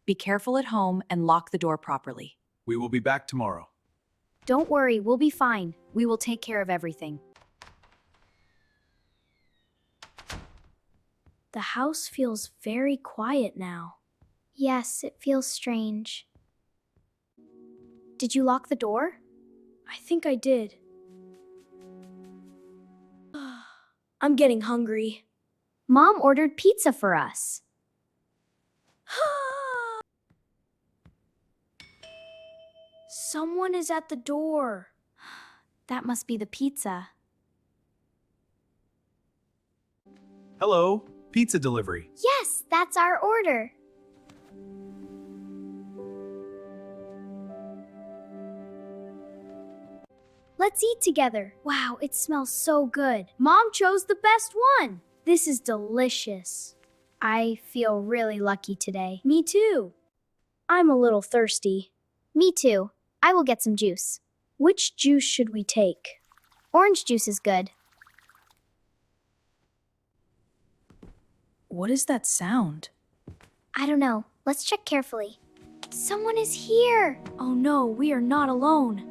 Be careful at home and lock the door properly. We will be back tomorrow. Don't worry, we'll be fine. We will take care of everything. The house feels very quiet now. Yes, it feels strange. Did you lock the door? I think I did. I'm getting hungry. Mom ordered pizza for us. Someone is at the door. That must be the pizza. Hello, pizza delivery. Yes, that's our order. Let's eat together. Wow, it smells so good. Mom chose the best one. This is delicious. I feel really lucky today. Me too. I'm a little thirsty. Me too. I will get some juice. Which juice should we take? Orange juice is good. What is that sound? I don't know. Let's check carefully. Someone is here. Oh no, we are not alone.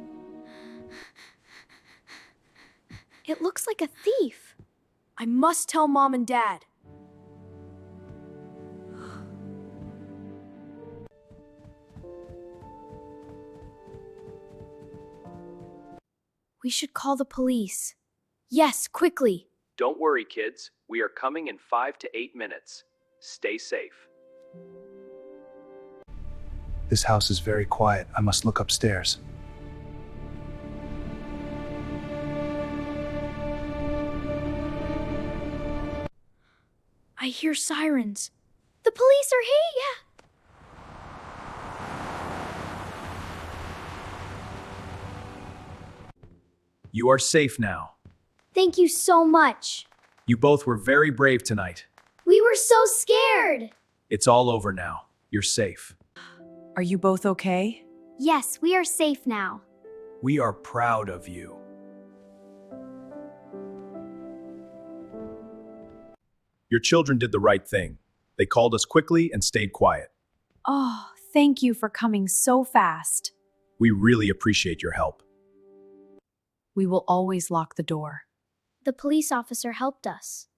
It looks like a thief. I must tell Mom and Dad. We should call the police. Yes, quickly. Don't worry, kids. We are coming in 5 to 8 minutes. Stay safe. This house is very quiet. I must look upstairs. I hear sirens. The police are here. You are safe now. Thank you so much. You both were very brave tonight. We were so scared. It's all over now. You're safe. Are you both okay? Yes, we are safe now. We are proud of you. Your children did the right thing. They called us quickly and stayed quiet. Oh, thank you for coming so fast. We really appreciate your help. We will always lock the door. The police officer helped us.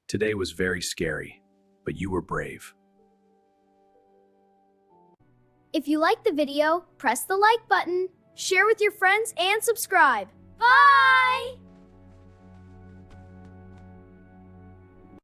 Today was very scary, but you were brave. If you liked the video, press the like button. Share with your friends and subscribe. Bye!